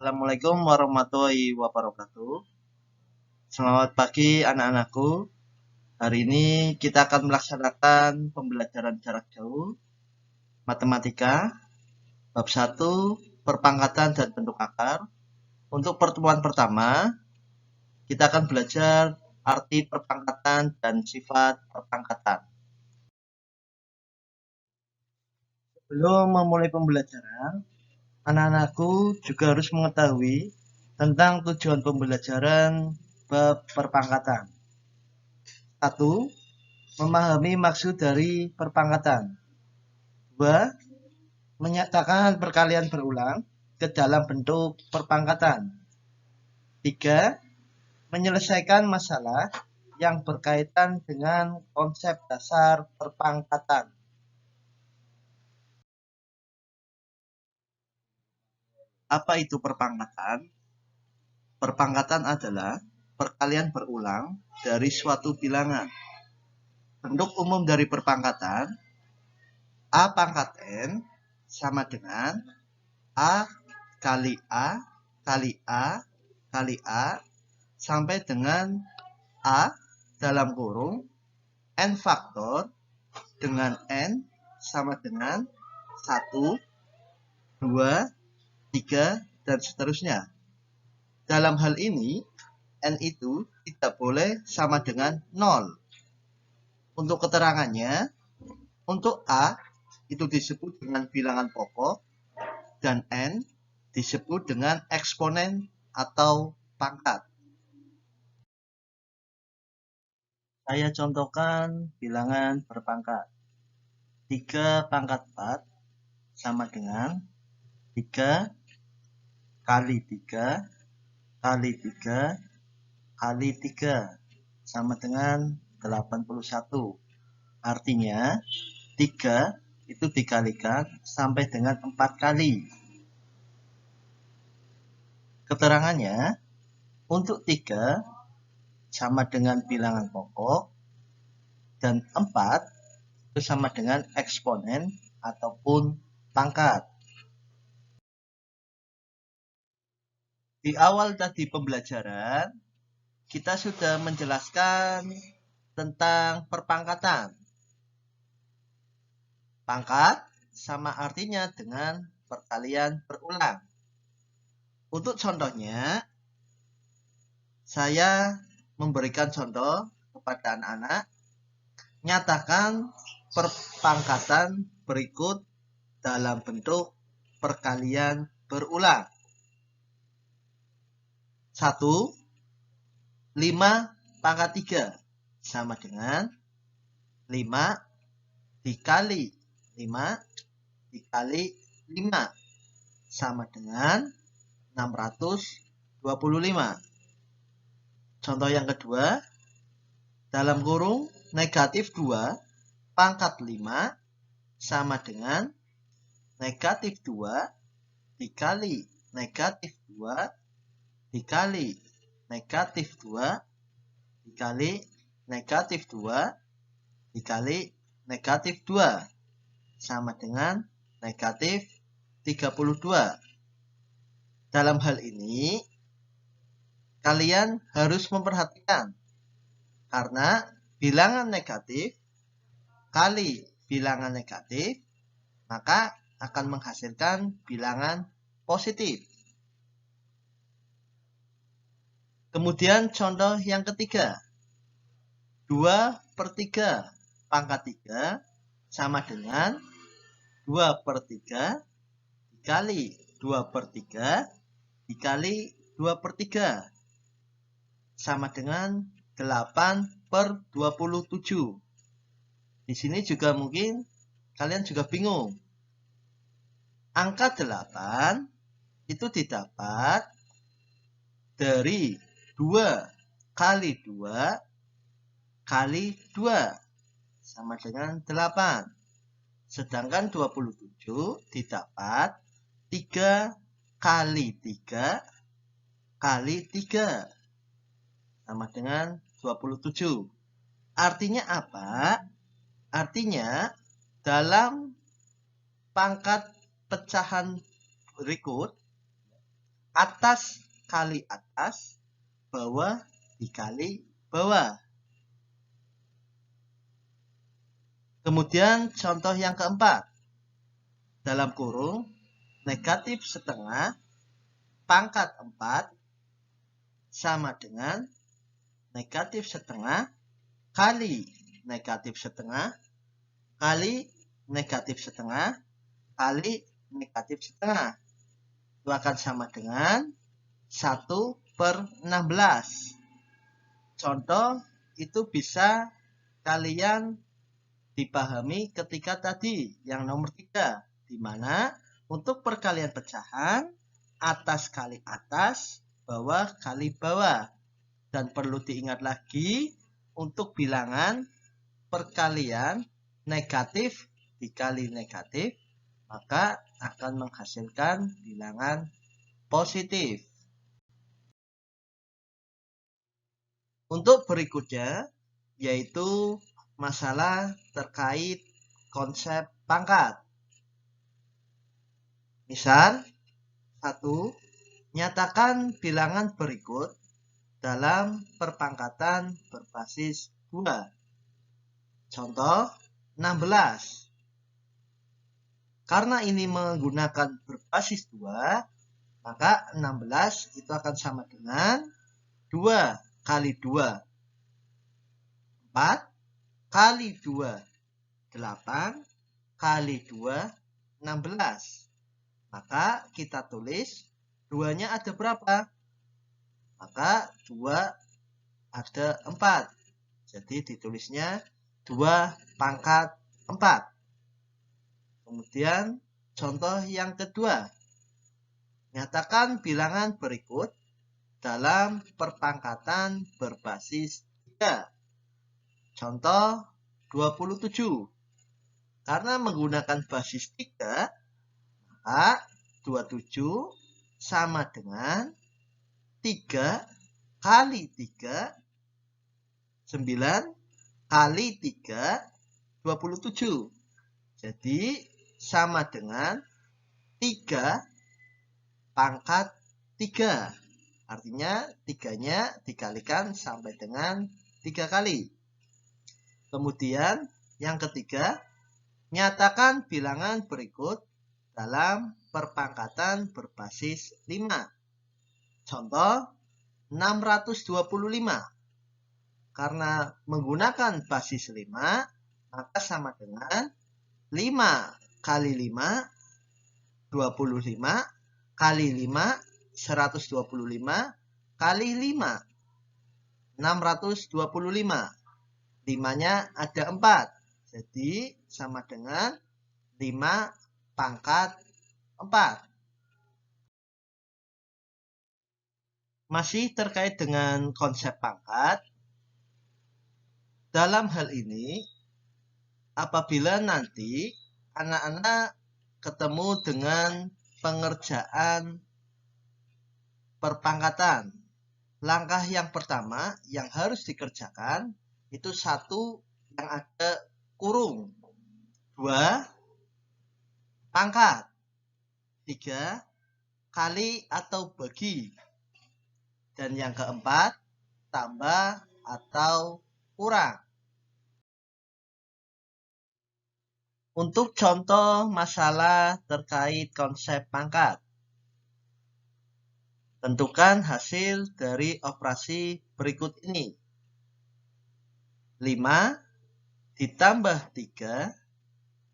Assalamualaikum warahmatullahi wabarakatuh. Selamat pagi anak-anakku. Hari ini kita akan melaksanakan pembelajaran jarak jauh matematika bab 1 perpangkatan dan bentuk akar. Untuk pertemuan pertama, kita akan belajar arti perpangkatan dan sifat perpangkatan. Sebelum memulai pembelajaran, anak-anakku juga harus mengetahui tentang tujuan pembelajaran bab perpangkatan. 1. Memahami maksud dari perpangkatan. 2. Menyatakan perkalian berulang ke dalam bentuk perpangkatan. 3. Menyelesaikan masalah yang berkaitan dengan konsep dasar perpangkatan. Apa itu perpangkatan? Perpangkatan adalah perkalian berulang dari suatu bilangan. Bentuk umum dari perpangkatan A pangkat N sama dengan A kali A kali A kali A sampai dengan A dalam kurung N faktor dengan N sama dengan 1, 2, 3, dan seterusnya. Dalam hal ini, N itu tidak boleh sama dengan 0. Untuk keterangannya, untuk A itu disebut dengan bilangan pokok dan N disebut dengan eksponen atau pangkat. Saya contohkan bilangan berpangkat. 3 pangkat 4 sama dengan 3 kali 3 kali 3 kali 3 sama dengan 81. Artinya 3 itu dikalikan sampai dengan 4 kali. Keterangannya, untuk 3 sama dengan bilangan pokok dan 4 itu sama dengan eksponen ataupun pangkat. Di awal tadi pembelajaran, kita sudah menjelaskan tentang perpangkatan. Pangkat sama artinya dengan perkalian berulang. Untuk contohnya, saya memberikan contoh kepada anak-anak. Nyatakan perpangkatan berikut dalam bentuk perkalian berulang. 1. 5 pangkat 3 sama dengan 5 dikali 5 dikali 5 sama dengan 625. Contoh yang kedua, dalam kurung negatif 2 pangkat 5 sama dengan negatif 2 dikali negatif 2 dikali negatif 2 dikali negatif 2 dikali negatif 2 sama dengan negatif 32. Dalam hal ini, kalian harus memperhatikan karena bilangan negatif kali bilangan negatif maka akan menghasilkan bilangan positif. Kemudian contoh yang ketiga, 2/3 pangkat 3 sama dengan 2/3 dikali 2/3 dikali 2/3 sama dengan 8/27. Di sini juga mungkin kalian juga bingung. Angka 8 itu didapat dari 2 kali 2 kali 2 sama dengan 8. Sedangkan 27 didapat 3 kali 3 kali 3 sama dengan 27. Artinya apa? Artinya dalam pangkat pecahan berikut atas kali atas, bawah dikali bawah. Kemudian contoh yang keempat. Dalam kurung, negatif setengah pangkat 4 sama dengan negatif setengah kali negatif setengah kali negatif setengah kali negatif setengah. Itu akan sama dengan 1/16. Contoh itu bisa kalian dipahami ketika tadi yang nomor 3, di mana untuk perkalian pecahan atas kali atas, bawah kali bawah. Dan perlu diingat lagi untuk bilangan perkalian negatif dikali negatif, maka akan menghasilkan bilangan positif. Untuk berikutnya, yaitu masalah terkait konsep pangkat. Misal, 1. Nyatakan bilangan berikut dalam perpangkatan berbasis 2. Contoh, 16. Karena ini menggunakan berbasis 2, maka 16 itu akan sama dengan 2 kali 2. 4 kali 2, 8 kali 2, 16. Maka kita tulis 2-nya ada berapa? Maka 2 ada 4. Jadi ditulisnya 2 pangkat 4. Kemudian contoh yang kedua. Nyatakan bilangan berikut dalam perpangkatan berbasis 3. Contoh 27. Karena menggunakan basis 3, maka 27 sama dengan 3 kali 3, 9 kali 3, 27. Jadi sama dengan 3 pangkat 3. Artinya 3-nya dikalikan sampai dengan 3 kali. Kemudian yang ketiga, nyatakan bilangan berikut dalam perpangkatan berbasis 5. Contoh 625. Karena menggunakan basis 5, maka sama dengan 5 kali 5, 25, kali 5, 125, kali 5, 625. 5-nya ada 4. Jadi sama dengan 5 pangkat 4. Masih terkait dengan konsep pangkat. Dalam hal ini, apabila nanti anak-anak ketemu dengan pengerjaan perpangkatan, langkah yang pertama yang harus dikerjakan itu 1 yang ada kurung, 2 pangkat, 3 kali atau bagi, dan yang keempat tambah atau kurang. Untuk contoh masalah terkait konsep pangkat, tentukan hasil dari operasi berikut ini. 5 ditambah 3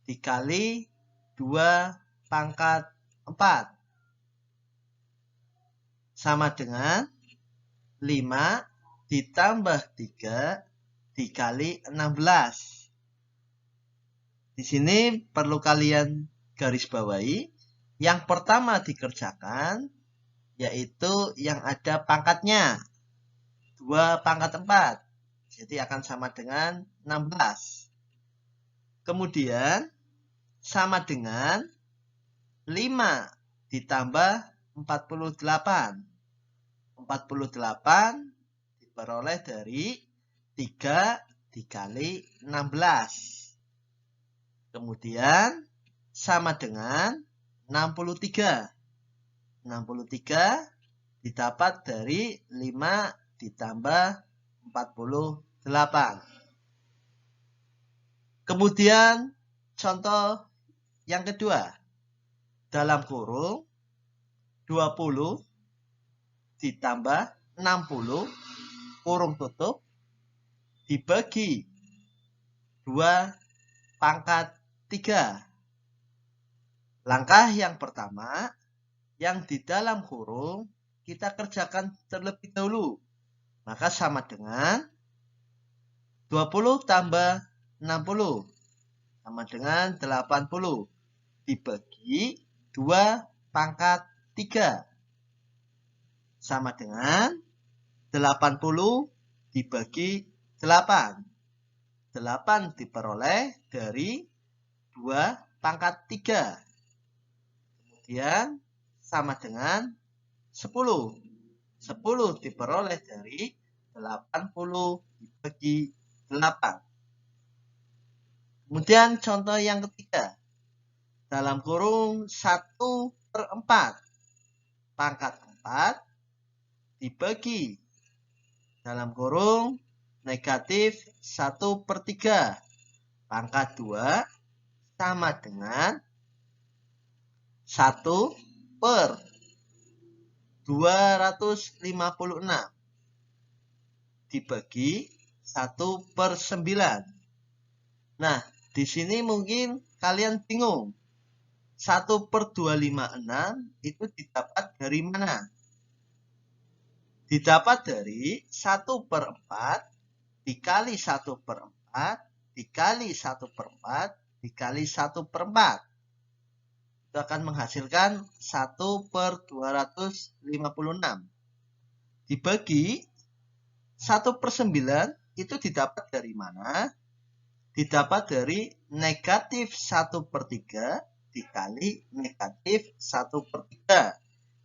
dikali 2 pangkat 4 sama dengan 5 ditambah 3 dikali 16. Di sini perlu kalian garis bawahi. Yang pertama dikerjakan yaitu yang ada pangkatnya. 2 pangkat 4. Jadi akan sama dengan 16. Kemudian sama dengan 5 ditambah 48. 48 diperoleh dari 3 dikali 16. Kemudian sama dengan 63. 63 didapat dari 5 ditambah 48. Kemudian contoh yang kedua. Dalam kurung 20 ditambah 60 kurung tutup dibagi 2 pangkat 3. Langkah yang pertama, yang di dalam kurung kita kerjakan terlebih dahulu. Maka sama dengan 20 tambah 60 sama dengan 80 dibagi 2 pangkat 3 sama dengan 80 dibagi 8. 8 diperoleh dari 2 pangkat 3. Kemudian sama dengan 10. 10 diperoleh dari 80 dibagi 8. Kemudian contoh yang ketiga. Dalam kurung 1/4 pangkat 4 dibagi dalam kurung negatif 1/3 pangkat 2 sama dengan 1/256 dibagi 1/9. Nah, di sini mungkin kalian bingung. 1/256 itu didapat dari mana? Didapat dari 1/4 dikali 1/4 dikali 1/4 dikali 1/4. Itu akan menghasilkan 1/256. Dibagi 1/9 itu didapat dari mana? Didapat dari negatif 1/3 dikali negatif 1/3.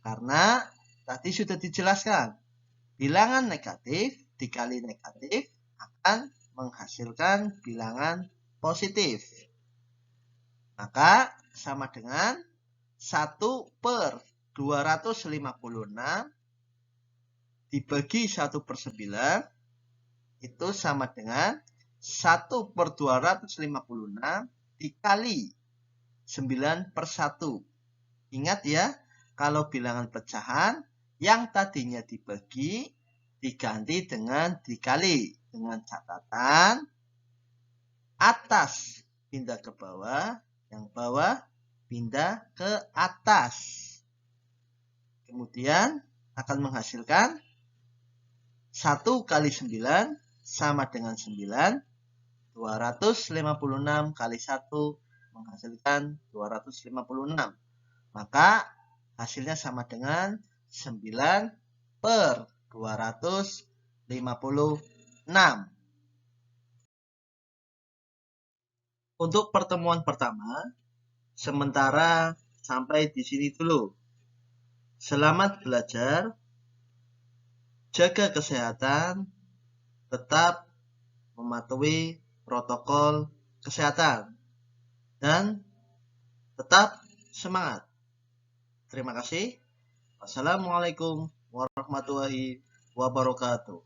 Karena tadi sudah dijelaskan, bilangan negatif dikali negatif akan menghasilkan bilangan positif. Maka sama dengan 1/256 dibagi 1/9 itu sama dengan 1/256 dikali 9/1. Ingat ya, kalau bilangan pecahan yang tadinya dibagi diganti dengan dikali. Dengan catatan atas pindah ke bawah, yang bawah pindah ke atas. Kemudian akan menghasilkan 1 kali 9 sama dengan 9. 256 kali 1 menghasilkan 256. Maka hasilnya sama dengan 9/256. Untuk pertemuan pertama, sementara sampai di sini dulu. Selamat belajar, jaga kesehatan, tetap mematuhi protokol kesehatan, dan tetap semangat. Terima kasih. Wassalamualaikum warahmatullahi wabarakatuh.